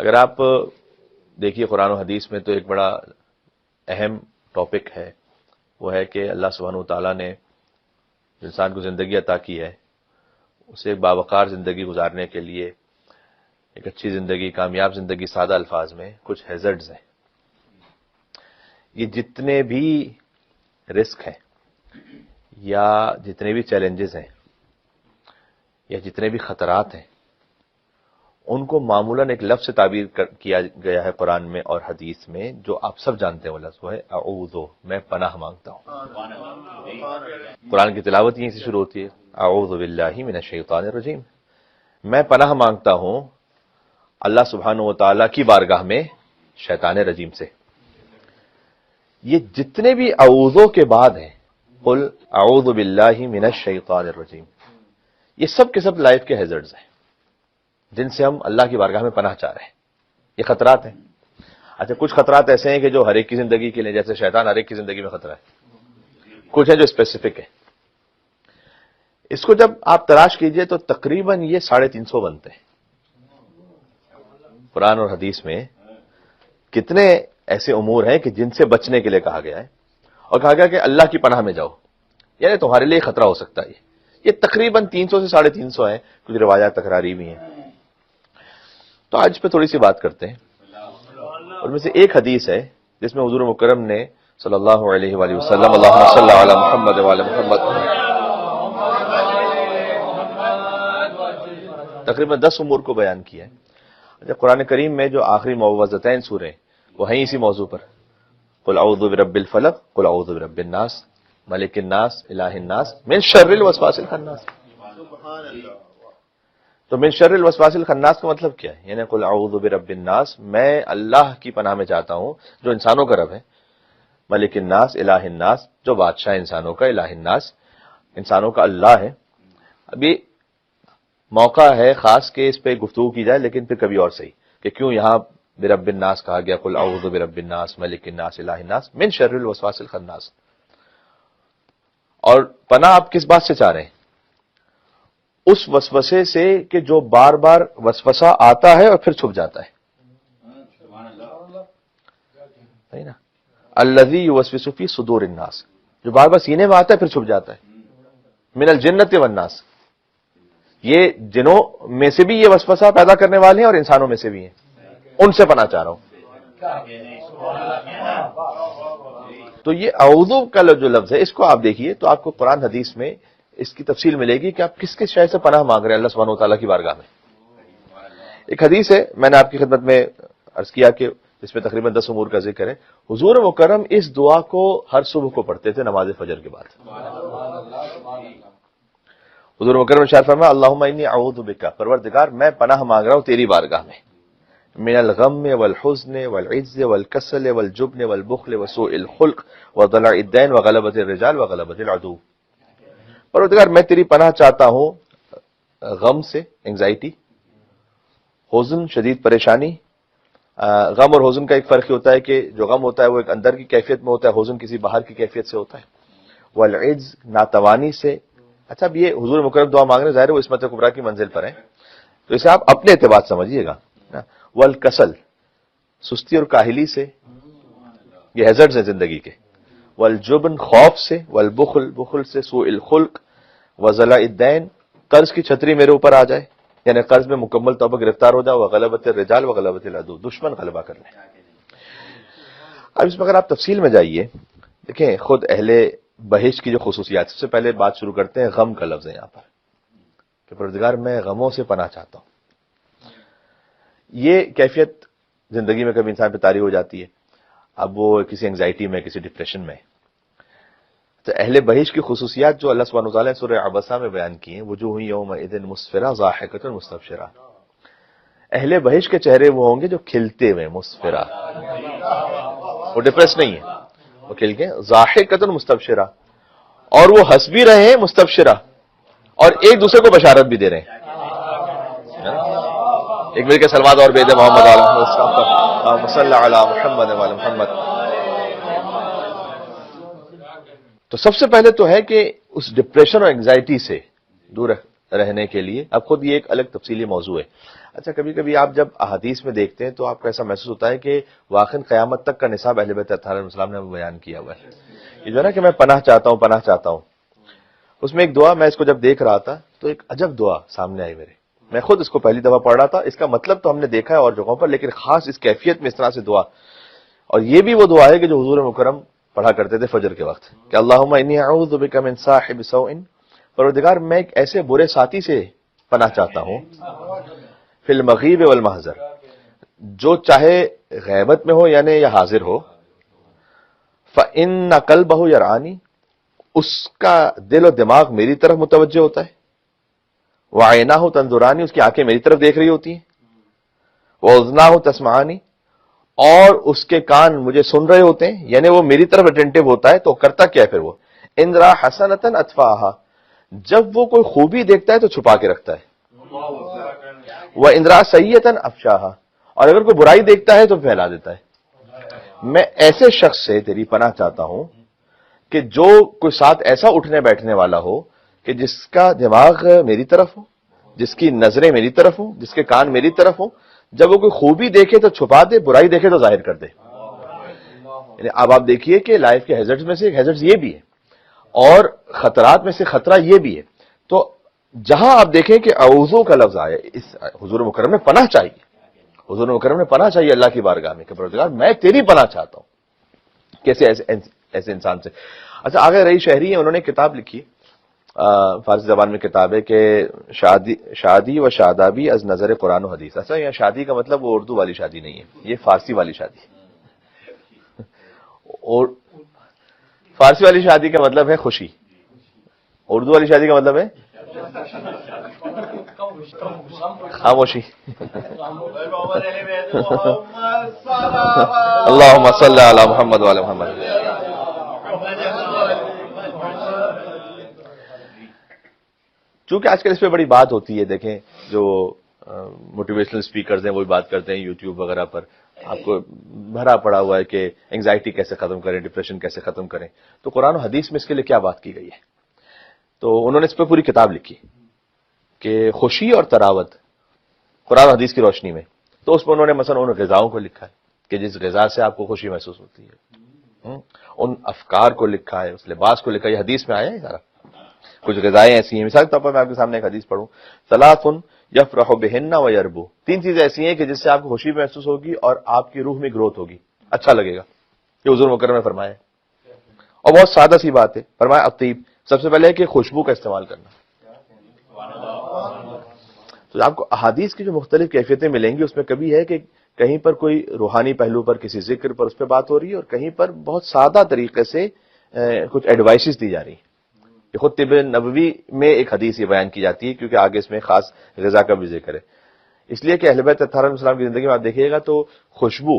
اگر آپ دیکھیے قرآن و حدیث میں تو ایک بڑا اہم ٹاپک ہے، وہ ہے کہ اللہ سبحانہ وتعالیٰ نے انسان کو زندگی عطا کی ہے، اسے ایک باوقار زندگی گزارنے کے لیے ایک اچھی زندگی، کامیاب زندگی، سادہ الفاظ میں کچھ ہیزرڈز ہیں۔ یہ جتنے بھی رسک ہیں یا جتنے بھی چیلنجز ہیں یا جتنے بھی خطرات ہیں، ان کو معمولاً ایک لفظ سے تعبیر کیا گیا ہے قرآن میں اور حدیث میں، جو آپ سب جانتے ہیں، وہ لفظ ہے اعوذ، میں پناہ مانگتا ہوں۔ قرآن کی تلاوت یہیں سے شروع ہوتی ہے، اعوذ باللہ من الشیطان الرجیم، میں پناہ مانگتا ہوں اللہ سبحانہ وتعالیٰ کی بارگاہ میں شیطان رجیم سے۔ یہ جتنے بھی اعوذوں کے بعد ہیں، قل اعوذ باللہ من الشیطان الرجیم، یہ سب کے سب لائف کے ہیزرڈز ہیں جن سے ہم اللہ کی بارگاہ میں پناہ چاہ رہے ہیں۔ یہ خطرات ہیں۔ اچھا، کچھ خطرات ایسے ہیں کہ جو ہر ایک کی زندگی کے لیے، جیسے شیطان ہر ایک کی زندگی میں خطرہ ہے، کچھ ہیں جو اسپیسیفک ہے۔ اس کو جب آپ تلاش کیجئے تو تقریباً یہ 350 بنتے ہیں۔ قرآن اور حدیث میں کتنے ایسے امور ہیں کہ جن سے بچنے کے لیے کہا گیا ہے، اور کہا گیا کہ اللہ کی پناہ میں جاؤ، یعنی تمہارے لیے خطرہ ہو سکتا ہے۔ یہ تقریباً 300 سے 350 ہیں، کچھ روایات تکراری بھی ہیں۔ تو آج پہ تھوڑی سی بات کرتے ہیں، اور میں سے ایک حدیث ہے جس میں حضور مکرم نے صلی اللہ علیہ وآلہ وسلم، اللہم صلی علی محمد وعلی محمد، تقریباً 10 امور کو بیان کیا ہے۔ جب قرآن کریم میں جو آخری معوذتین سورے ہیں وہ ہیں اسی موضوع پر، قل اعوذ برب الفلق، قل اعوذ برب الناس، ملک الناس، الہ الناس، من شر الوسواس الخناس۔ تو من شر الوسواس الخناس کا مطلب کیا ہے؟ یعنی قل اعوذ برب الناس، میں اللہ کی پناہ میں چاہتا ہوں جو انسانوں کا رب ہے، ملک الناس، الہ الناس، جو بادشاہ انسانوں کا، الہ الناس، انسانوں کا اللہ ہے۔ ابھی موقع ہے خاص کہ اس پہ گفتگو کی جائے، لیکن پھر کبھی اور صحیح کہ کیوں یہاں برب الناس کہا گیا، قل اعوذ برب الناس، ملک الناس، الہ الناس، من شر الوسواس الخناس۔ اور پناہ آپ کس بات سے چاہ رہے ہیں؟ اس وسوسے سے کہ جو بار بار وسوسہ آتا ہے اور پھر چھپ جاتا ہے، صحیح نا؟ الذی یوسوس فی صدور الناس، جو بار بار سینے میں آتا ہے پھر چھپ جاتا ہے، من الجنۃ والناس، یہ جنوں میں سے بھی یہ وسوسہ پیدا کرنے والے ہیں اور انسانوں میں سے بھی ہیں، ان سے پناہ چاہ رہا ہوں۔ تو یہ اعوذ کا جو لفظ ہے، اس کو آپ دیکھیے تو آپ کو قرآن حدیث میں اس کی تفصیل ملے گی کہ آپ کس کس شے سے پناہ مانگ رہے ہیں اللہ سبحانہ وتعالیٰ کی بارگاہ میں۔ ایک حدیث ہے، میں نے آپ کی خدمت میں عرض کیا کہ اس میں تقریباً 10 امور کا ذکر ہے۔ حضور مکرم اس دعا کو ہر صبح کو پڑھتے تھے نماز فجر کے بعد۔ حضور مکرم نے ارشاد فرمایا، اللہم انی اعوذ بک، پروردگار میں پناہ مانگ رہا ہوں تیری بارگاہ میں، من الغم والحزن والعجز والکسل والجبن والبخل وسوء الخلق وضلع الدین وغلبۃ الرجال وغلبۃ العدو۔ پروردگار میں تیری پناہ چاہتا ہوں غم سے، انگزائٹی، حزن، شدید پریشانی۔ غم اور حزن کا ایک فرق ہوتا ہے کہ جو غم ہوتا ہے وہ ایک اندر کی کیفیت میں ہوتا ہے، حزن کسی باہر کی کیفیت سے ہوتا ہے۔ والعجز، ناتوانی سے۔ اچھا، اب یہ حضور مکرم دعا مانگ رہے ہیں، ظاہر ہے وہ عصمت کبریٰ کی منزل پر ہیں، تو اسے آپ اپنے اعتبار سمجھیے گا۔ والکسل، سستی اور کاہلی سے، یہ ہیزرڈز ہیں زندگی کے۔ والجبن، خوف سے۔ والبخل، بخل سے۔ سوء الخلق، وضلع الدین، قرض کی چھتری میرے اوپر آ جائے، یعنی قرض میں مکمل طور پر گرفتار ہو جاؤ۔ وغلبۃ الرجال وغلبۃ العدو، دشمن غلبہ کر لیں۔ اب اس میں اگر آپ تفصیل میں جائیے، دیکھیں خود اہل بہشت کی جو خصوصیات، سب سے پہلے بات شروع کرتے ہیں غم کا لفظ ہے یہاں پر، کہ پروردگار میں غموں سے پناہ چاہتا ہوں۔ یہ کیفیت زندگی میں کبھی انسان پہ طاری ہو جاتی ہے، اب وہ کسی انگزائٹی میں، کسی ڈپریشن میں۔ تو اہل بہشت کی خصوصیات جو اللہ سبحانہ وتعالیٰ نے سورہ عبسہ میں بیان کی ہیں، وجوہ یومئذ مسفرہ ضاحکۃ مستبشرہ، اہل بہشت کے چہرے وہ ہوں گے جو کھلتے ہوئے، مسفرہ، وہ ڈپریس نہیں ہے، وہ کھل کے ضاحکۃ مستبشرہ، اور وہ ہنس بھی رہے ہیں، مستبشرہ، اور ایک دوسرے کو بشارت بھی دے رہے ہیں۔ ایک مل کے سلوات اور بھیجے محمد علیہ صلی علی محمد وعلی محمد۔ تو سب سے پہلے تو ہے کہ اس ڈپریشن اور انگزائٹی سے دور رہنے کے لیے، اب خود یہ ایک الگ تفصیلی موضوع ہے، اچھا کبھی کبھی آپ جب احادیث میں دیکھتے ہیں تو آپ کو ایسا محسوس ہوتا ہے کہ واقعی قیامت تک کا نصاب اہل بیت اطہار علیہ السلام نے بیان کیا ہوا ہے. یہ جو ہے نا کہ میں پناہ چاہتا ہوں پناہ چاہتا ہوں، اس میں ایک دعا میں اس کو جب دیکھ رہا تھا تو ایک عجب دعا سامنے آئی میرے. میں خود اس کو پہلی دفعہ پڑھ رہا تھا، اس کا مطلب تو ہم نے دیکھا ہے اور جگہوں پر، لیکن خاص اس کیفیت میں اس طرح سے دعا. اور یہ بھی وہ دعا ہے کہ جو حضور مکرم پڑھا کرتے تھے فجر کے وقت کہ اللہم انی اعوذ بک من صاحب سوء، پروردگار میں ایک ایسے برے ساتھی سے پناہ چاہتا ہوں فی المغیب والمحضر، جو چاہے غیبت میں ہو یعنی یا حاضر ہو، فإن قلبہ یرعانی، اس کا دل و دماغ میری طرف متوجہ ہوتا ہے، وعیناہ تنظرانی، اس کی آنکھیں میری طرف دیکھ رہی ہوتی ہیں، واذناہ تسمعانی، اور اس کے کان مجھے سن رہے ہوتے ہیں، یعنی وہ میری طرف اٹینٹو ہوتا ہے. تو کرتا کیا ہے پھر وہ ان را حسنۃ اطفاہا، جب وہ کوئی خوبی دیکھتا ہے تو چھپا کے رکھتا ہے، وہ ان را سیئۃ افشاہا، اور اگر کوئی برائی دیکھتا ہے تو پھیلا دیتا ہے. میں ایسے شخص سے تیری پناہ چاہتا ہوں کہ جو کوئی ساتھ ایسا اٹھنے بیٹھنے والا ہو کہ جس کا دماغ میری طرف ہو، جس کی نظریں میری طرف ہوں، جس کے کان میری طرف ہوں، جب وہ کوئی خوبی دیکھے تو چھپا دے، برائی دیکھے تو ظاہر کر دے. یعنی اب آپ دیکھیے کہ لائف کے ہیزرڈز میں سے ایک ہیزرڈز یہ بھی ہے اور خطرات میں سے خطرہ یہ بھی ہے. تو جہاں آپ دیکھیں کہ اعوذ کا لفظ آیا، اس حضور مکرم نے پناہ چاہیے، حضور مکرم نے پناہ چاہیے اللہ کی بارگاہ میں کہ پروردگار میں تیری پناہ چاہتا ہوں کیسے ایسے انسان سے. اچھا آگے رہی شہری ہیں، انہوں نے کتاب لکھی، فارسی زبان میں کتاب ہے کہ شادی و شادابی از نظر قرآن و حدیث. اچھا یہاں شادی کا مطلب وہ اردو والی شادی نہیں ہے، یہ فارسی والی شادی ہے. اور فارسی والی شادی کا مطلب ہے خوشی، اردو والی شادی کا مطلب ہے خاموشی. اللہم صلی علی محمد وعلی محمد. چونکہ آج کل اس پہ بڑی بات ہوتی ہے، دیکھیں جو موٹیویشنل اسپیکرز ہیں وہ بھی بات کرتے ہیں یوٹیوب وغیرہ پر، آپ کو بھرا پڑا ہوا ہے کہ انگزائٹی کیسے ختم کریں، ڈپریشن کیسے ختم کریں. تو قرآن و حدیث میں اس کے لیے کیا بات کی گئی ہے؟ تو انہوں نے اس پہ پوری کتاب لکھی کہ خوشی اور تراوت قرآن و حدیث کی روشنی میں. تو اس میں انہوں نے مثلا ان غذاؤں کو لکھا ہے کہ جس غذا سے آپ کو خوشی محسوس ہوتی ہے، ان افکار کو لکھا ہے، اس لباس کو لکھا ہے. یہ حدیث میں آیا ہے سارا. کچھ غذائیں ایسی ہیں، مثال کے طور پر میں آپ کے سامنے ایک حدیث پڑھوں، ثلاث یفرح بہن ویربو، تین چیزیں ایسی ہیں کہ جس سے آپ کو خوشی محسوس ہوگی اور آپ کی روح میں گروتھ ہوگی، اچھا لگے گا. یہ حضور مکرم نے فرمایا ہے اور بہت سادہ سی بات ہے. فرمایا الطیب، سب سے پہلے ہے کہ خوشبو کا استعمال کرنا. تو آپ کو احادیث کی جو مختلف کیفیتیں ملیں گی اس میں کبھی ہے کہ کہیں پر کوئی روحانی پہلو پر کسی ذکر پر اس پہ بات ہو رہی ہے اور کہیں پر بہت سادہ طریقے سے کچھ ایڈوائسز دی جا رہی ہیں. یہ خود طب نبوی میں ایک حدیث یہ بیان کی جاتی ہے کیونکہ آگے اس میں خاص غذا کا بھی ذکر ہے. اس لیے کہ اہل بیت اطہار علیہ السلام کی زندگی میں آپ دیکھیے گا تو خوشبو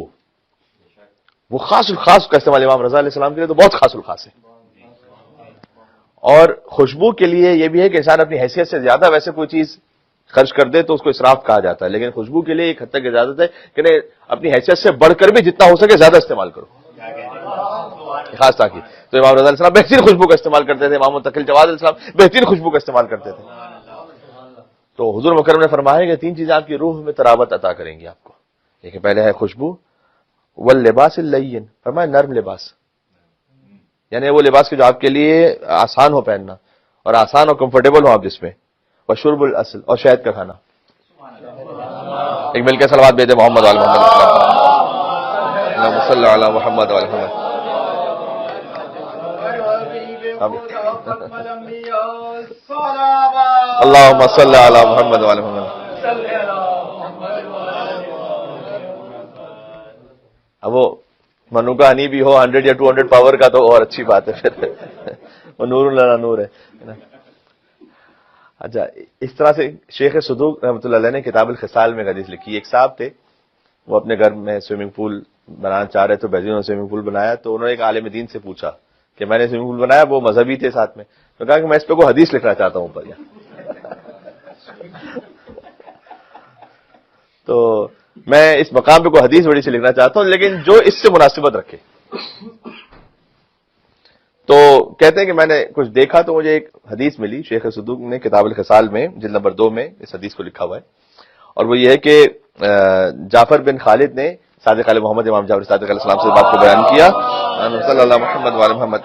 وہ خاص الخاص کا استعمال امام رضا علیہ السلام کے لیے تو بہت خاص الخاص ہے. اور خوشبو کے لیے یہ بھی ہے کہ انسان اپنی حیثیت سے زیادہ ویسے کوئی چیز خرچ کر دے تو اس کو اسراف کہا جاتا ہے، لیکن خوشبو کے لیے ایک حد تک اجازت ہے کہ نہیں اپنی حیثیت سے بڑھ کر بھی جتنا ہو سکے زیادہ استعمال کرو، خاص تاکہ. تو امام رضا علیہ السلام بہترین خوشبو کا استعمال کرتے تھے، امام متقی جواد علیہ السلام بہترین خوشبو کا استعمال کرتے تھے. تو حضور مکرم نے فرمایا کہ تین چیزیں آپ کی روح میں تراوت عطا کریں گی آپ کو. دیکھیں پہلے ہے خوشبو، واللباس اللین، فرمایا نرم لباس، یعنی وہ لباس کہ جو آپ کے لیے آسان ہو پہننا اور آسان اور کمفرٹیبل ہو آپ جس میں. وشرب الاصل، اور شہد کا کھانا. ایک مل کے صلوات بھیجے محمد وعلی محمد، اللہم صلی علی محمد وعلی محمد. اللہم صلی علی محمد وعلی محمد. اب وہ منو کا ہنی بھی ہو 100 یا 200 پاور کا تو اور اچھی بات ہے، پھر وہ نور لنا نور ہے. اچھا اس طرح سے شیخ صدوق رحمۃ اللہ علیہ نے کتاب الخصال میں حدیث لکھی. ایک صاحب تھے وہ اپنے گھر میں سوئمنگ پول بنانا چاہ رہے تو بہترین سوئمنگ پول بنایا. تو انہوں نے ایک عالم دین سے پوچھا کہ میں نے سوئمنگ پول بنایا، وہ مذہبی تھے ساتھ میں، تو کہا کہ میں اس پہ کوئی حدیث لکھنا چاہتا ہوں اوپر. تو میں اس مقام پہ کوئی حدیث بڑی سی لکھنا چاہتا ہوں لیکن جو اس سے مناسبت رکھے. تو کہتے ہیں کہ میں نے کچھ دیکھا تو مجھے ایک حدیث ملی، شیخ صدوق نے کتاب الخصال میں جلد نمبر 2 میں اس حدیث کو لکھا ہوا ہے. اور وہ یہ ہے کہ جعفر بن خالد نے صادق علیہ محمد امام جعفر صادق علیہ السلام سے بات کو بیان کیا صلی اللہ محمد وعلی محمد.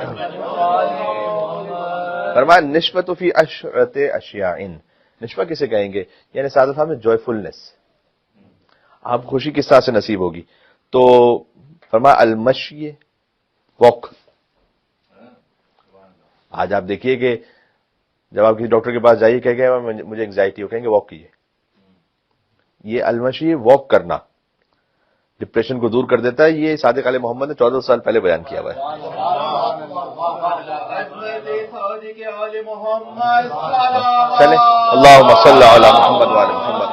فرمایا نشوۃ فی عشرۃ اشیاء. نشوہ کسے کہیں گے؟ یعنی سعادت میں جوائفلنس، آپ خوشی کس طرح سے نصیب ہوگی. تو فرمایا المشی، واک. آج آپ دیکھیے کہ جب آپ کسی ڈاکٹر کے پاس جائیے کہہ گئے مجھے انگزائٹی ہو، کہیں گے واک کیجیے. یہ المشی، واک کرنا ڈپریشن کو دور کر دیتا ہے. یہ صادق علیہ محمد نے 14 سال پہلے بیان کیا ہوا ہے. چلے اللہم صلی علی محمد وعلی محمد.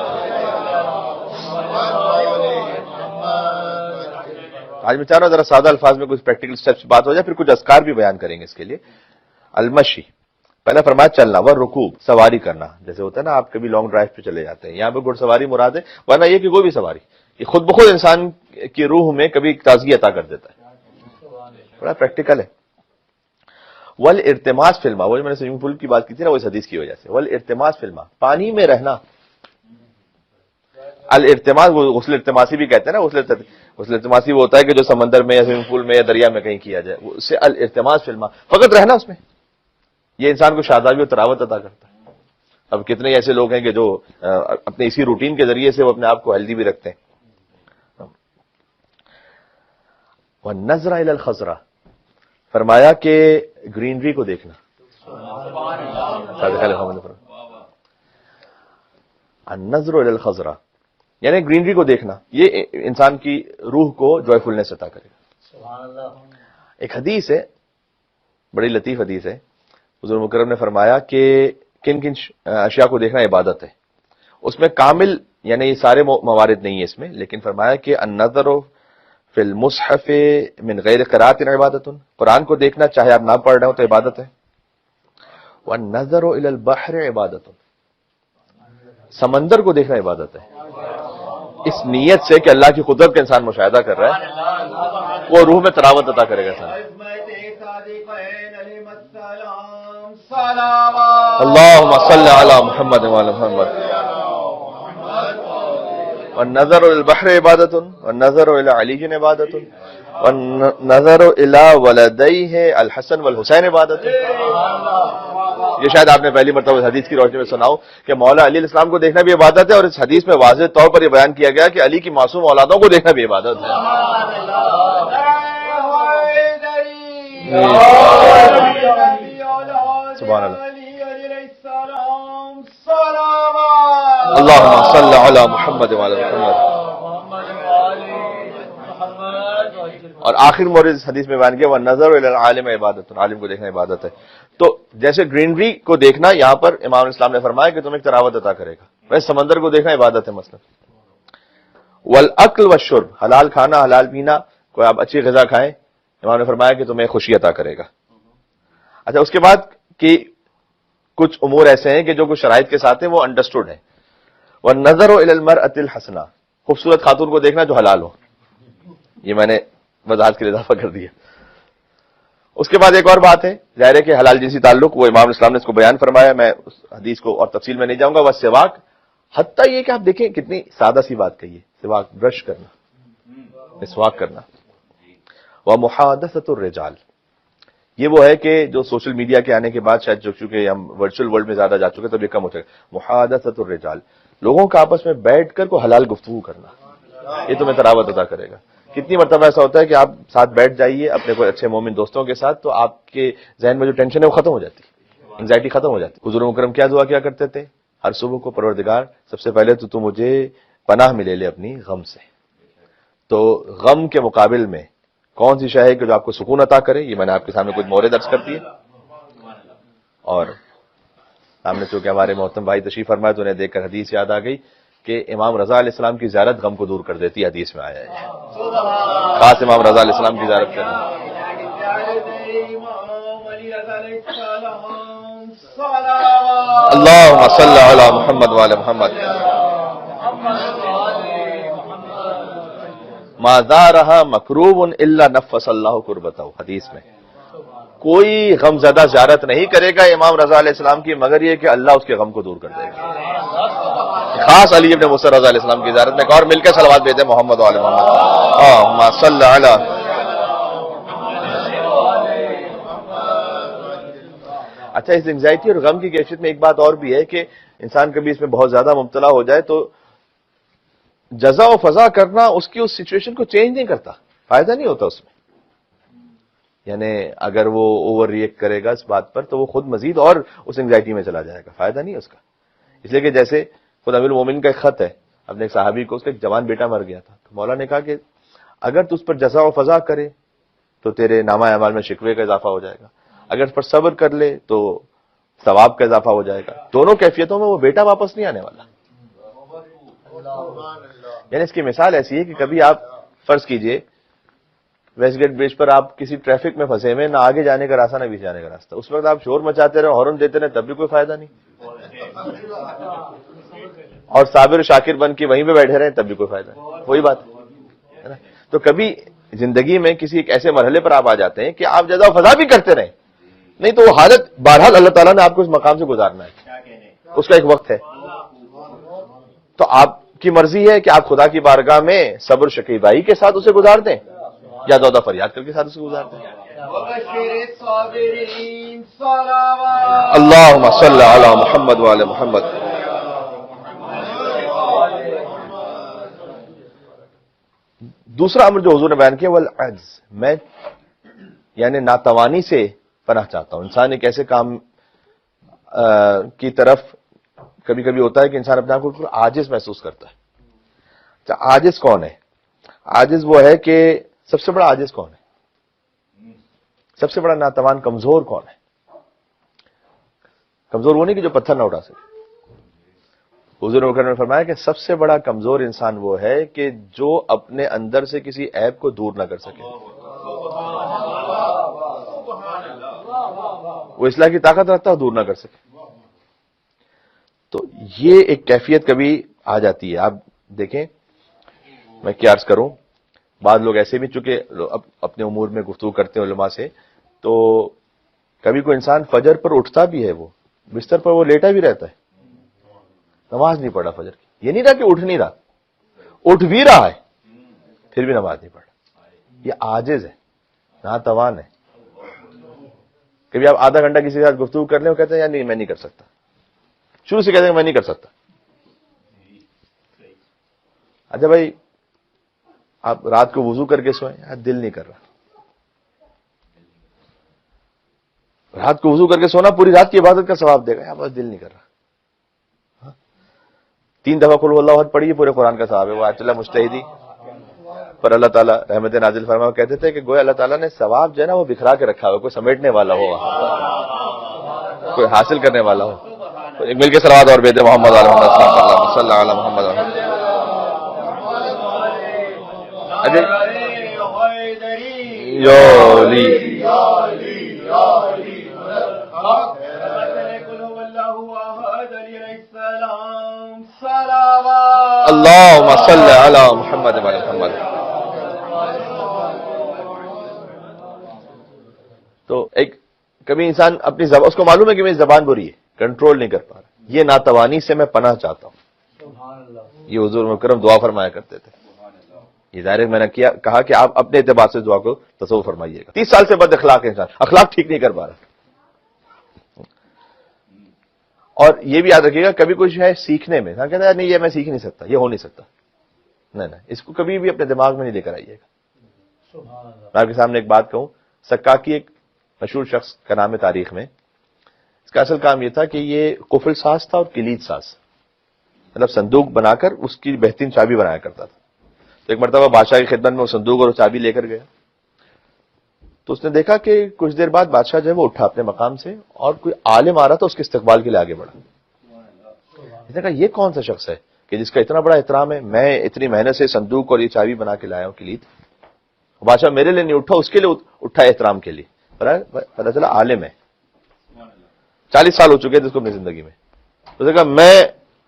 آج میں چاہ رہا ہوں ذرا سادہ الفاظ میں کچھ پریکٹیکل سٹیپس بات ہو جائے، پھر کچھ اذکار بھی بیان کریں گے اس کے لیے. المشی، پہلا فرمایا چلنا، والرکوب، سواری کرنا. جیسے ہوتا ہے نا آپ کبھی لانگ ڈرائیو پہ چلے جاتے ہیں، یہاں پہ گھڑ سواری مراد ہے، ورنہ یہ کہ کوئی بھی سواری یہ خود بخود انسان کی روح میں کبھی تازگی عطا کر دیتا ہے. بڑا پریکٹیکل ہے. والارتماس فی الماء، وہ میں نے سوئمنگ پول کی بات کی تھی نا، وہ اس حدیث کی وجہ سے. والارتماس فی الماء، پانی میں رہنا. الارتماس وہ غسل ارتماسی بھی کہتے ہیں نا. غسل ارتماسی وہ ہوتا ہے کہ جو سمندر میں یا سوئمنگ پول میں یا دریا میں کہیں کیا جائے، اس سے الارتماس فی الماء، فقط رہنا اس میں. یہ انسان کو شادابی اور تراوت عطا کرتا ہے. اب کتنے ایسے لوگ ہیں کہ جو اپنے اسی روٹین کے ذریعے سے وہ اپنے آپ کو ہیلدی بھی رکھتے ہیں. والنظر الی الخضرا، فرمایا کہ گرینری کو دیکھنا. النظر الی الخضرا یعنی گرینری کو دیکھنا، یہ انسان کی روح کو جوائفلنس عطا کرے گا. ایک حدیث ہے، بڑی لطیف حدیث ہے. حضور مکرم نے فرمایا کہ کن کن اشیاء کو دیکھنا عبادت ہے. اس میں کامل یعنی یہ سارے موارد نہیں ہے اس میں، لیکن فرمایا کہ النظر فی المصحف من غیر قراءۃ عبادت، قرآن کو دیکھنا چاہے آپ نہ پڑھ رہے ہو تو عبادت ہے. والنظر الی البحر عبادت، سمندر کو دیکھنا عبادت ہے. اس نیت سے کہ اللہ کی قدرت کا انسان مشاہدہ کر رہا ہے، وہ روح میں تراوت عطا کرے گا انسان. اللہم صلی علی محمد وعلی محمد. والنظر الى البحر عبادت، والنظر الى علی عبادت، والنظر الى ولدیہ الحسن والحسین عبادت. یہ شاید آپ نے پہلی مرتبہ اس حدیث کی روشنی میں سنا ہو کہ مولا علی علیہ السلام کو دیکھنا بھی عبادت ہے، اور اس حدیث میں واضح طور پر یہ بیان کیا گیا کہ علی کی معصوم اولادوں کو دیکھنا بھی عبادت ہے. سبحان اللہ. اللہم صلی علی محمد وعلی محمد. اور آخر مورد اس حدیث میں بیان کیا والنظر الی العالم عبادت، عالم کو دیکھنا عبادت ہے. تو جیسے گرینری کو دیکھنا یہاں پر امام اسلام نے فرمایا کہ تمہیں تراوت عطا کرے گا، ویسے سمندر کو دیکھنا عبادت ہے مثلا. والاکل والشرب، حلال کھانا حلال پینا، کوئی آپ اچھی غذا کھائیں، امام نے فرمایا کہ تمہیں خوشی عطا کرے گا. اچھا اس کے بعد کہ کچھ امور ایسے ہیں کہ جو کچھ شرائط کے ساتھ ہیں وہ انڈرسٹوڈ ہیں. والنظر الی المرأۃ الحسنہ، خوبصورت خاتون کو دیکھنا جو حلال ہو. یہ میں نے وضاحت کے لیے اضافہ کر دیا. اس کے بعد ایک اور بات ہے، ظاہر ہے کہ حلال جنسی تعلق، وہ امام اسلام نے اس کو بیان فرمایا، میں اس حدیث کو اور تفصیل میں نہیں جاؤں گا. وہ سواک، حتیٰ یہ کہ آپ دیکھیں کتنی سادہ سی بات کہی ہے، سواک، برش کرنا، مسواک کرنا. ومحادثۃ الرجال، یہ وہ ہے کہ جو سوشل میڈیا کے آنے کے بعد شاید چونکہ ہم ورچوئل ورلڈ میں زیادہ جا چکے تو یہ کم ہو چکا. محادثۃ الرجال، لوگوں کا آپس میں بیٹھ کر کو حلال گفتگو کرنا، یہ تمہیں تراوت عطا کرے گا. کتنی مرتبہ ایسا ہوتا ہے کہ آپ ساتھ بیٹھ جائیے اپنے کوئی اچھے مومن دوستوں کے ساتھ، تو آپ کے ذہن میں جو ٹینشن ہے وہ ختم ہو جاتی، انگزائٹی ختم ہو جاتی. حضور مکرم کیا دعا کیا کرتے تھے ہر صبح کو؟ پروردگار سب سے پہلے تو مجھے پناہ میں لے لے اپنی غم سے. تو غم کے مقابل میں کون سی شے ہے کہ جو آپ کو سکون عطا کرے؟ یہ میں نے آپ کے سامنے کچھ مورد درج کر دیے. اور سامنے چونکہ ہمارے محترم بھائی تشریف فرمائے تو انہیں دیکھ کر حدیث یاد آ گئی کہ امام رضا علیہ السلام کی زیارت غم کو دور کر دیتی ہے، حدیث میں آیا ہے. خاص امام رضا علیہ السلام کی زیارت کرنا. اللہم صلی علی محمد وعلی محمد. ما زارها مکروب الا نفس اللہ کربتہ، حدیث میں کوئی غم زدہ زیارت نہیں کرے گا امام رضا علیہ السلام کی مگر یہ کہ اللہ اس کے غم کو دور کر دے گا. خاص علی ابن موسیٰ رضی علیہ السلام کی زیارت میں اور مل کے صلوات بھیجیں محمد وعلی محمد اللہم صلی علی. اچھا اس انگزائٹی اور غم کی کیفیت میں ایک بات اور بھی ہے کہ انسان کبھی اس میں بہت زیادہ مبتلا ہو جائے تو جزا و فضا کرنا اس کی اس سچویشن کو چینج نہیں کرتا، فائدہ نہیں ہوتا اس میں. یعنی اگر وہ اوور ریئیکٹ کرے گا اس بات پر تو وہ خود مزید اور اس انگزائٹی میں چلا جائے گا، فائدہ نہیں ہے اس کا. اس لیے کہ جیسے خود امیر المومنین کا ایک خط ہے اپنے ایک صحابی کو، اس کا ایک جوان بیٹا مر گیا تھا، تو مولا نے کہا کہ اگر تو اس پر جزا و فضا کرے تو تیرے نامہ اعمال میں شکوے کا اضافہ ہو جائے گا، اگر اس پر صبر کر لے تو ثواب کا اضافہ ہو جائے گا. دونوں کیفیتوں میں وہ بیٹا واپس نہیں آنے والا. یعنی اس کی مثال ایسی ہے کہ کبھی آپ فرض کیجئے ویسٹ گیٹ برج پر آپ کسی ٹریفک میں پھنسے ہوئے، نہ آگے جانے کا راستہ نہ پیچھے جانے کا راستہ، اس وقت آپ شور مچاتے رہے، ہارن دیتے رہے، تب بھی کوئی فائدہ نہیں. اور صابر شاکر بن کے وہیں پہ بیٹھے رہے تب بھی کوئی فائدہ نہیں. وہی بات ہے نا. تو کبھی زندگی میں کسی ایک ایسے مرحلے پر آپ آ جاتے ہیں کہ آپ جزا و فضا بھی کرتے رہیں، نہیں تو وہ حالت بہرحال اللہ تعالیٰ نے آپ کو اس مقام سے گزارنا ہے، اس کا ایک وقت ہے. تو آپ کی مرضی ہے کہ آپ خدا کی بارگاہ میں صبر شکیبائی کے ساتھ اسے گزار دیں یا زیادہ فریاد کر کے ساتھ اسے گزار دیں. اللہم صلی علی محمد وعلی محمد. دوسرا امر جو حضور نے بیان کیا وہ العجز، میں یعنی ناتوانی سے پناہ چاہتا ہوں. انسان ایک ایسے کام کی طرف کبھی کبھی ہوتا ہے کہ انسان اپنے آپ کو عاجز محسوس کرتا ہے. اچھا عاجز کون ہے؟ عاجز وہ ہے کہ سب سے بڑا عاجز کون ہے؟ سب سے بڑا ناتوان کمزور کون ہے؟ کمزور وہ نہیں کہ جو پتھر نہ اٹھا سکے. حضور نے فرمایا کہ سب سے بڑا کمزور انسان وہ ہے کہ جو اپنے اندر سے کسی عیب کو دور نہ کر سکے. وہ اصلاح کی طاقت رکھتا ہے دور نہ کر سکے. تو یہ ایک کیفیت کبھی آ جاتی ہے. آپ دیکھیں میں کیا عرض کروں، بعض لوگ ایسے بھی چونکہ اپنے امور میں گفتگو کرتے ہیں علماء سے، تو کبھی کوئی انسان فجر پر اٹھتا بھی ہے، وہ بستر پر وہ لیٹا بھی رہتا ہے، نماز نہیں پڑھا فجر کی. یہ نہیں رہا کہ اٹھ نہیں رہا، اٹھ بھی رہا ہے پھر بھی نماز نہیں پڑھا. یہ عاجز ہے، ناتوان ہے. کبھی آپ آدھا گھنٹہ کسی کے ساتھ گفتگو کر لیں، وہ کہتے ہیں یار نہیں میں نہیں کر سکتا، شروع سے کہتے ہیں میں نہیں کر سکتا. اچھا بھائی آپ رات کو وضو کر کے سوئیں، یار دل نہیں کر رہا. رات کو وضو کر کے سونا پوری رات کی عبادت کا ثواب دے گا، یار بس دل نہیں کر رہا. 3 دفعہ قل اللہ احد پڑھیے، پورے قرآن کا ثواب ہے. وہ آیت اللہ مجتہدی پر اللہ تعالیٰ رحمت نازل فرما کہتے تھے کہ گویا اللہ تعالیٰ نے ثواب جو ہے نا وہ بکھرا کے رکھا ہوا، کوئی سمیٹنے والا ہو، کوئی حاصل کرنے والا ہو. ایک مل کے صلوات اور بھیجیں محمد علیہ محمد صلی اللہ علیہ محمد. اللہم صلی علی محمد وعلی محمد. تو ایک کبھی انسان اپنی زبان، اس کو معلوم ہے کہ میری زبان بری ہے، کنٹرول نہیں کر پا رہا، یہ ناتوانی سے میں پناہ چاہتا ہوں. یہ حضور مکرم دعا فرمایا کرتے تھے. یہ ظاہر میں نے کہا کہ آپ اپنے اعتبار سے دعا کو تصور فرمائیے گا. 30 سال سے بد اخلاق ہے انسان، اخلاق ٹھیک نہیں کر پا رہا. اور یہ بھی یاد رکھیے گا کبھی کچھ ہے سیکھنے میں انسان کہتا ہے نہیں یہ میں سیکھ نہیں سکتا، یہ ہو نہیں سکتا. نہیں اس کو کبھی بھی اپنے دماغ میں نہیں لے کر آئیے گا. میں آپ کے سامنے ایک بات کہوں، سکاکی ایک مشہور شخص کا نام ہے تاریخ میں. اس کا اصل کام یہ تھا کہ یہ قفل ساز تھا اور کلید ساز، مطلب صندوق بنا کر اس کی بہترین چابی بنایا کرتا تھا. تو ایک مرتبہ بادشاہ کی خدمت میں وہ صندوق اور چابی لے کر گیا، تو اس نے دیکھا کہ کچھ دیر بعد بادشاہ جو ہے وہ اٹھا اپنے مقام سے اور کوئی عالم آ رہا تھا اس کے استقبال کے لیے آگے بڑھا. اس نے کہا یہ کون سا شخص ہے کہ جس کا اتنا بڑا احترام ہے، میں اتنی محنت سے صندوق اور یہ چابی بنا کے لایا ہوں کلید، بادشاہ میرے لیے نہیں اٹھا، اس کے لیے اٹھا احترام کے لیے. پتا چلا عالم ہے، 40 سال ہو چکے تھے اس کو اپنی زندگی میں. اس نے کہا میں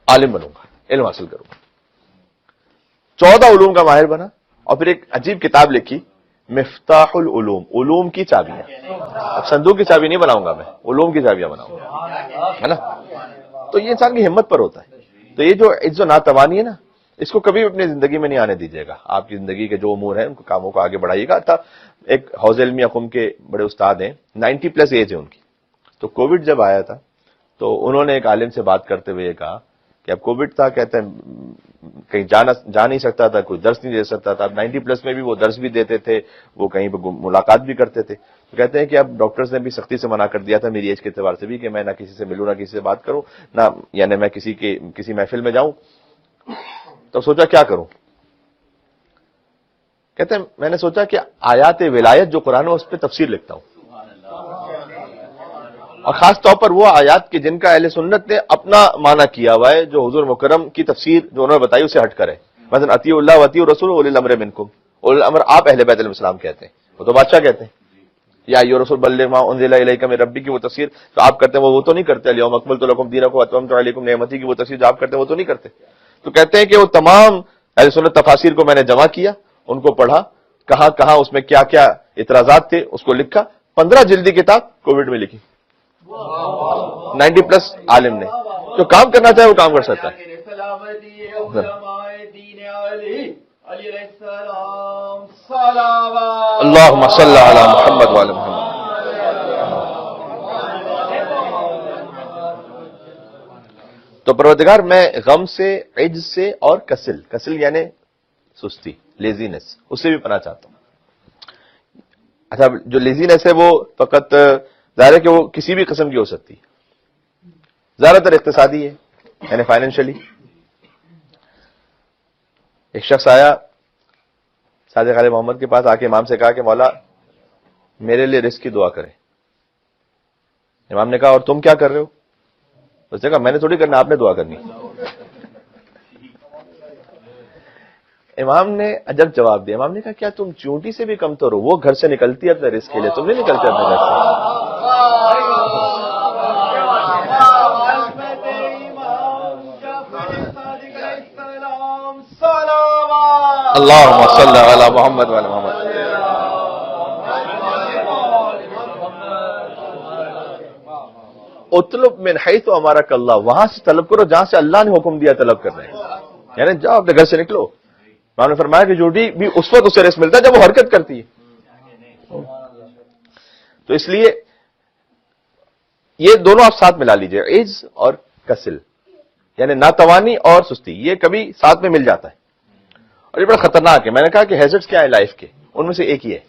عالم بنوں گا، علم حاصل کروں گا. 14 علوم کا ماہر بنا اور پھر ایک عجیب کتاب لکھی، مفتاح العلوم، علوم کی چابیاں. اب صندوق کی چابی نہیں بناؤں گا میں، علوم کی چابیاں بناؤں گا، ہے نا. تو یہ انسان کی ہمت پر ہوتا ہے. تو یہ جو عجز و ناتوانی ہے نا، اس کو کبھی اپنی زندگی میں نہیں آنے دیجیے گا. آپ کی زندگی کے جو امور ہیں ان کو کاموں کو آگے بڑھائیے گا. تھا ایک حوض علمی قم کے بڑے استاد ہیں، 90+ ایج ہے ان کی. تو کووڈ جب آیا تھا تو انہوں نے ایک عالم سے بات کرتے ہوئے یہ کہا کہ اب کووڈ تھا، کہتے ہیں کہیں جا نہیں سکتا تھا، کوئی درس نہیں دے سکتا تھا. اب 90+ میں بھی وہ درس بھی دیتے تھے، وہ کہیں پہ ملاقات بھی کرتے تھے. تو کہتے ہیں کہ اب ڈاکٹرز نے بھی سختی سے منع کر دیا تھا میری ایج کے اعتبار سے بھی کہ میں نہ کسی سے ملوں، نہ کسی سے بات کروں، نہ یعنی میں کسی محفل میں جاؤں. تو سوچا کیا کروں. کہتے ہیں میں نے سوچا کہ آیات ولایت جو قرآن ہے اس پہ تفسیر لکھتا ہوں، اور خاص طور پر وہ آیات کے جن کا اہل سنت نے اپنا معنی کیا ہوا ہے، جو حضور مکرم کی تفسیر جو انہوں نے بتائی اسے ہٹ کرے. مثلا اطیعوا اللہ واطیعوا الرسول واولی الامر منکم. اولی الامر آپ اہل بیت علیہ السلام کہتے ہیں، وہ تو بادشاہ کہتے ہیں. یا ایھا الرسول بلغ ما انزل الیک من ربک کی وہ تفسیر تو آپ کرتے ہیں، وہ تو نہیں کرتے. الیوم اکملت لکم دینکم واتممت علیکم نعمتی کی وہ تفسیر جو آپ کرتے ہیں وہ تو نہیں کرتے. تو کہتے ہیں کہ وہ تمام اہل سنت تفاسیر کو میں نے جمع کیا، ان کو پڑھا، کہاں کہاں اس میں کیا کیا اعتراضات تھے اس کو لکھا. 15 جلدی کتاب کووڈ میں لکھی 90+ عالم نے. جو کام کرنا چاہے وہ کام کر سکتا ہے. اللہم صلی علی محمد وعلی محمد. تو پروردگار میں غم سے، عجز سے اور کسل یعنی سستی، لیزینس، اس سے بھی پناہ چاہتا ہوں. اچھا جو لیزینس ہے وہ فقط ظاہر ہے کہ وہ کسی بھی قسم کی ہو سکتی ہے، زیادہ تر اقتصادی ہے یعنی فائنینشلی. ایک شخص آیا صادق علیہ محمد کے پاس، آ کے امام سے کہا کہ مولا میرے لیے رزق کی دعا کریں. امام نے کہا اور تم کیا کر رہے ہو؟ اس نے کہا میں نے تھوڑی کرنا، آپ نے دعا کرنی. امام نے عجب جواب دیا. امام نے کہا کیا تم چونٹی سے بھی کم تو ہو؟ وہ گھر سے نکلتی ہے اپنے رزق کے لیے، تم نہیں نکلتے اپنے گھر سے. اللہم صلی علی محمد وعلی محمد. اطلب من حیث امرک اللہ، وہاں سے طلب کرو جہاں سے اللہ نے حکم دیا طلب کرنے. یعنی جاؤ اپنے گھر سے نکلو. انہوں نے فرمایا کہ جوڑی بھی اس وقت اسے رزق ملتا ہے جب وہ حرکت کرتی ہے. تو اس لیے یہ دونوں آپ ساتھ ملا لیجئے، عجز اور کسل یعنی ناتوانی اور سستی، یہ کبھی ساتھ میں مل جاتا ہے اور یہ بڑا خطرناک ہے. میں نے کہا کہ ہیزرڈز کیا ہے لائف کے، ان میں سے ایک ہی ہے.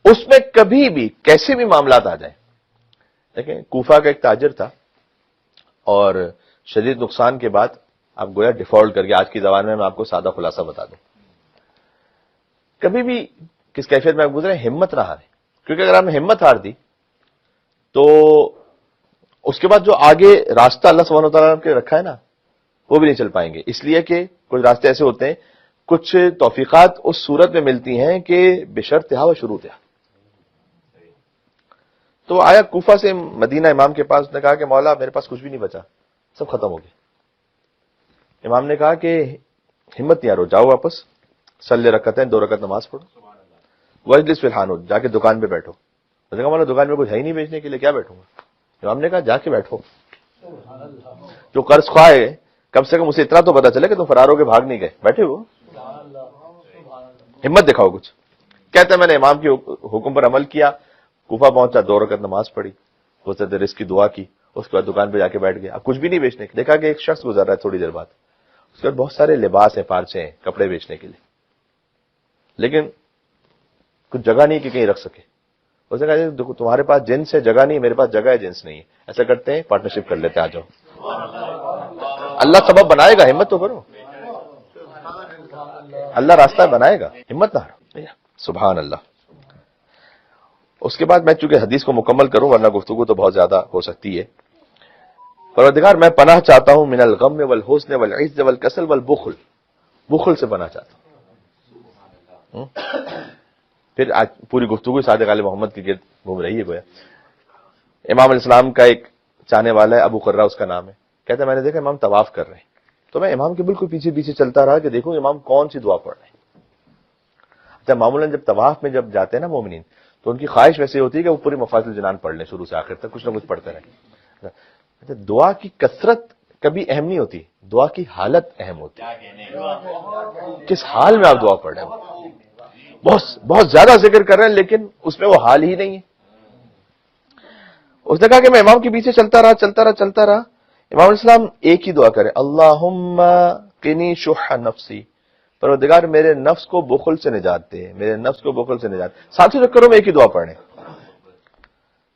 اس میں کبھی بھی کیسے بھی معاملات آ جائیں. دیکھیں کوفہ کا ایک تاجر تھا اور شدید نقصان کے بعد آپ گویا ڈیفالٹ کر کے، آج کی زبان میں آپ کو سادہ خلاصہ بتا دوں، کبھی بھی کس کیفیت میں آپ گزرے ہمت نہ ہارے. کیونکہ اگر آپ نے ہمت ہار دی تو اس کے بعد جو آگے راستہ اللہ سبحانہ وتعالیٰ نے رکھا ہے نا وہ بھی نہیں چل پائیں گے. اس لیے کہ کچھ راستے ایسے ہوتے ہیں، کچھ توفیقات اس صورت میں ملتی ہیں کہ بشرطہا و شروطہا. تو آیا کوفہ سے مدینہ امام کے پاس، نے کہا کہ مولا میرے پاس کچھ بھی نہیں بچا، سب ختم ہو گئے. امام نے کہا کہ ہمت نہیں ہارو، جاؤ واپس صلی رکعتین، 2 رکعت نماز پڑھو، واجلس فی الحانوت، جا کے دکان پہ بیٹھو. میں نے کہا مولا دکان میں کچھ ہے ہی نہیں بیچنے کے لیے، کیا بیٹھوں گا؟ امام نے کہا جا کے بیٹھو. جو قرض خواہ ہے کم سے کم اسے اتنا تو پتا چلے کہ تم فرار ہو کے بھاگ نہیں گئے، بیٹھے ہو. ہمت دکھاؤ کچھ. کہتے ہیں میں نے امام کے حکم پر عمل کیا، کوفہ پہنچا، 2 رکعت نماز پڑھی، حضرت رزق کی دعا کی، اس کے بعد دکان پہ جا کے بیٹھ گیا. اب کچھ بھی نہیں بیچنے کے. دیکھا کہ ایک شخص گزر رہا ہے تھوڑی دیر بعد، اس کے بعد بہت سارے لباس ہیں، پارچے ہیں، کپڑے بیچنے کے لیے، لیکن کچھ جگہ نہیں کہ کہیں رکھ سکے. اس نے کہا دیکھو تمہارے پاس جنس ہے، جگہ نہیں، میرے پاس جگہ ہے، جنس نہیں ہے. ایسا کرتے ہیں پارٹنرشپ کر لیتے ہیں، آ جاؤ. اللہ سبب بنائے گا، ہمت تو کرو، اللہ راستہ بنائے گا، ہمت نہ ہارو. سبحان اللہ. اس کے بعد میں چونکہ حدیث کو مکمل کروں ورنہ گفتگو تو بہت زیادہ ہو سکتی ہے. پروردگار میں پناہ چاہتا ہوں من الغم والحزن والعجز والکسل والبخل، بخل سے پناہ چاہتا ہوں. پھر آج پوری گفتگو صادق علیہ محمد کے گرد گھوم رہی ہے گویا. امام علیہ السلام کا ایک چاہنے والا ہے، ابو قرہ اس کا نام ہے. کہتا ہے میں نے دیکھا امام طواف کر رہے ہیں تو میں امام کے بالکل پیچھے پیچھے چلتا رہا کہ دیکھوں امام کون سی دعا پڑھ رہے ہیں. اچھا معمولاً جب طواف میں جب جاتے ہیں نا مومنین تو ان کی خواہش ویسے ہوتی ہے کہ وہ پوری مفاصل جنان پڑھ لیں، شروع سے آخر تک کچھ نہ کچھ پڑھتے رہیں. اچھا دعا کی کثرت کبھی اہم نہیں ہوتی، دعا کی حالت اہم ہوتی ہے، کس حال میں آپ دعا پڑھ رہے ہیں. بہت زیادہ ذکر کر رہے ہیں لیکن اس میں وہ حال ہی نہیں ہے. اس نے کہا کہ میں امام کے پیچھے چلتا رہا. امام علیہ السلام ایک ہی دعا کرے، اللہم قنی شح نفسی، پروردگار میرے نفس کو بخل سے نجات دے، میرے نفس کو بخل سے نجات. ساتھی چکروں میں ایک ہی دعا پڑھنے.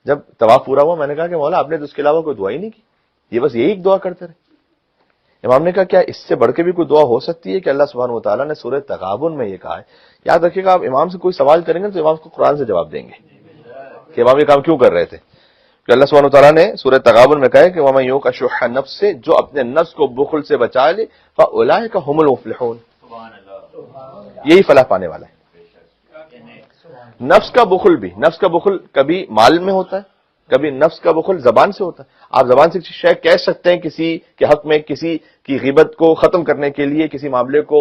جب طواف پورا ہوا میں نے کہا کہ مولا آپ نے تو اس کے علاوہ کوئی دعا ہی نہیں کی، یہ بس یہی ایک دعا کرتے رہے. امام نے کہا کیا اس سے بڑھ کے بھی کوئی دعا ہو سکتی ہے کہ اللہ سبحانہ و تعالیٰ نے سورہ تغابن میں یہ کہا ہے. یاد رکھیے گا آپ امام سے کوئی سوال کریں گے تو امام کو قرآن سے جواب دیں گے کہ امام یہ کام کیوں کر رہے تھے. کہ اللہ سبحانہ و تعالیٰ نے سورہ تغابن میں کہا ہے کہ وَمَن يُوقَ شُحَّ نَفْسِهِ، جو اپنے نفس کو بخل سے بچا لے فَأُولَٰئِکَ هُمُ الْمُفْلِحُونَ، یہی فلاح پانے والا ہے. نفس کا بخل بھی، نفس کا بخل کبھی مال میں ہوتا ہے، کبھی نفس کا بخل زبان سے ہوتا ہے. آپ زبان سے شے کہہ سکتے ہیں کسی کے حق میں، کسی کی غیبت کو ختم کرنے کے لیے، کسی معاملے کو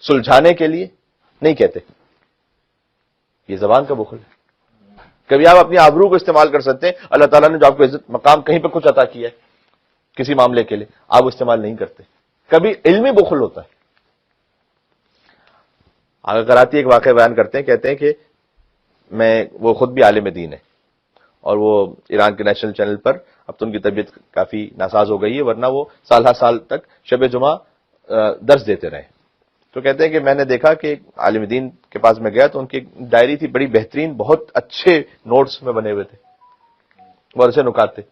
سلجھانے کے لیے، نہیں کہتے، یہ زبان کا بخل ہے. کبھی آپ اپنی آبرو کو استعمال کر سکتے ہیں، اللہ تعالیٰ نے جو آپ کو عزت مقام کہیں پہ کچھ عطا کیا ہے کسی معاملے کے لیے، آپ وہ استعمال نہیں کرتے. کبھی علمی بخل ہوتا ہے. آگے کراتی ایک واقعہ بیان کرتے ہیں، کہتے ہیں کہ وہ خود بھی عالم دین ہے اور وہ ایران کے نیشنل چینل پر، اب تو ان کی طبیعت کافی ناساز ہو گئی ہے ورنہ وہ سال ہر سال تک شب جمعہ درس دیتے رہے. تو کہتے ہیں کہ میں نے دیکھا کہ عالم دین کے پاس میں گیا تو ان کی ڈائری تھی بڑی بہترین، بہت اچھے نوٹس میں بنے ہوئے تھے، بہت اچھے نکات تھے.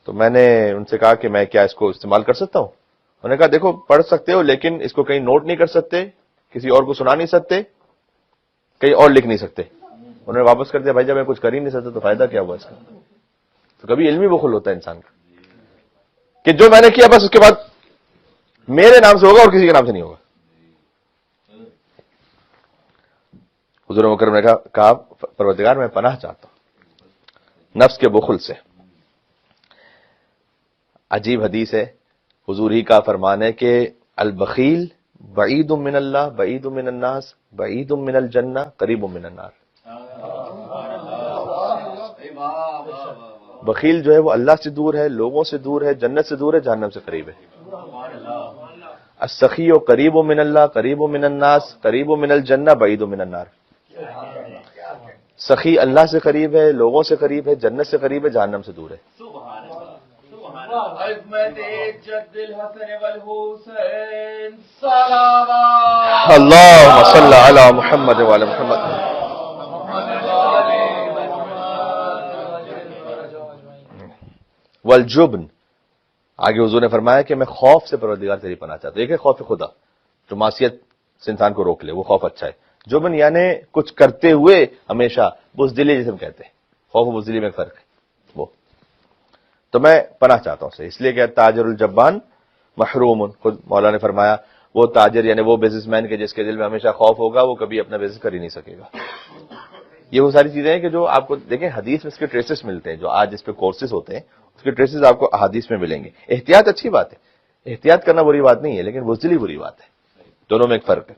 تو میں نے ان سے کہا کہ میں کیا اس کو استعمال کر سکتا ہوں؟ انہوں نے کہا دیکھو پڑھ سکتے ہو لیکن اس کو کہیں نوٹ نہیں کر سکتے، کسی اور کو سنا نہیں سکتے، کہیں اور لکھ نہیں سکتے. انہوں نے واپس کر دیا بھائی جب میں کچھ کر ہی نہیں سکتا تو فائدہ کیا ہوا اس کا. تو کبھی علمی بخل ہوتا ہے انسان کا کہ جو میں نے کیا بس اس کے بعد میرے نام سے ہوگا اور کسی کے نام سے نہیں ہوگا. حضور مکرم نے کہا پروردگار میں پناہ چاہتا ہوں نفس کے بخل سے. عجیب حدیث ہے، حضور ہی کا فرمان ہے کہ البخیل بعید من اللہ، بعید من الناس، بعید من الجنہ، قریب من النار. بخیل جو ہے وہ اللہ سے دور ہے، لوگوں سے دور ہے، جنت سے دور ہے، جہنم سے قریب ہے. السخی قریب من اللہ، قریب من الناس، قریب من الجنہ، بعید من النار. سخی اللہ سے قریب ہے، لوگوں سے قریب ہے، جنت سے قریب ہے، جہنم سے دور ہے. اللہم صلی علی محمد وعلی محمد. والجبن، آگے حضور نے فرمایا کہ میں خوف سے پروردگار تیری پناہ چاہتا ہوں. ایک ہے خوف خدا جو معصیت سے انسان کو روک لے، وہ خوف اچھا ہے. جبن یعنی کچھ کرتے ہوئے ہمیشہ بزدلی، جسے ہم کہتے ہیں، خوف و بزدلی میں فرق ہے. وہ تو میں پناہ چاہتا ہوں سے، اس لیے کہ تاجر الجبان محروم، خود مولا نے فرمایا وہ تاجر یعنی وہ بزنس مین کے جس کے دل میں ہمیشہ خوف ہوگا وہ کبھی اپنا بزنس کر ہی نہیں سکے گا. یہ وہ ساری چیزیں ہیں کہ جو آپ کو دیکھیں حدیث میں اس کے ٹریسز ملتے ہیں، جو آج اس پہ کورسز ہوتے ہیں اس کے ٹریسز آپ کو احادیث میں ملیں گے. احتیاط اچھی بات ہے، احتیاط کرنا بری بات نہیں ہے، لیکن بزدلی بری بات ہے. دونوں میں ایک فرق ہے.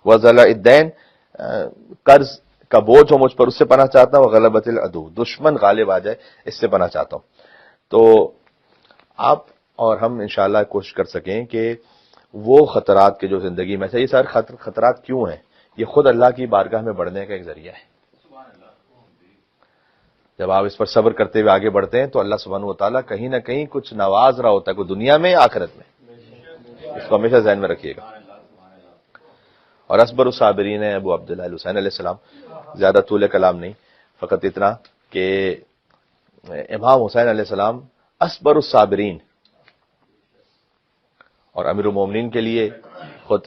وَذَلَ الدَّيْنِ، قرض کا بوجھ ہو مجھ پر، اس سے پناہ چاہتا ہوں. وغلبۃ العدو، دشمن غالب آ جائے، اس سے پناہ چاہتا ہوں. تو آپ اور ہم انشاءاللہ کوشش کر سکیں کہ وہ خطرات کے جو زندگی میں سے، یہ سارے خطرات کیوں ہیں؟ یہ خود اللہ کی بارگاہ میں بڑھنے کا ایک ذریعہ ہے. جب آپ اس پر صبر کرتے ہوئے آگے بڑھتے ہیں تو اللہ سبحانہ و تعالیٰ کہیں نہ کہیں کچھ نواز رہا ہوتا ہے، کوئی دنیا میں یا آخرت میں. اس کو ہمیشہ ذہن میں رکھیے گا. اور اصبر الصابرین ہے ابو عبداللہ الحسین علیہ السلام. زیادہ طول کلام نہیں، فقط اتنا کہ امام حسین علیہ السلام اصبر الصابرین، اور امیر المومنین کے لیے خود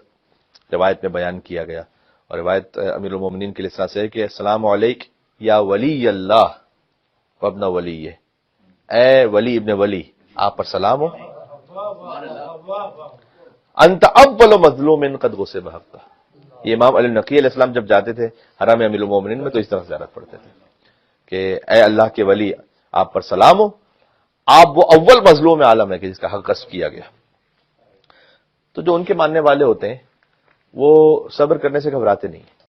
روایت میں بیان کیا گیا، اور روایت امیر المومنین کے لیے اس طرح سے ہے کہ السلام علیک یا ولی اللہ وابن ولی، اے ولی ابن ولی، آپ پر سلام ہو. انت اول مظلوم قد غصب حقہ. یہ امام علی نقی علیہ السلام جب جاتے تھے حرم امیر المومنین میں تو اس طرح زیارت پڑھتے تھے کہ اے اللہ کے ولی آپ پر سلام ہو، آپ وہ اول مظلوم عالم ہے کہ جس کا حق غصب کیا گیا. تو جو ان کے ماننے والے ہوتے ہیں وہ صبر کرنے سے گھبراتے نہیں.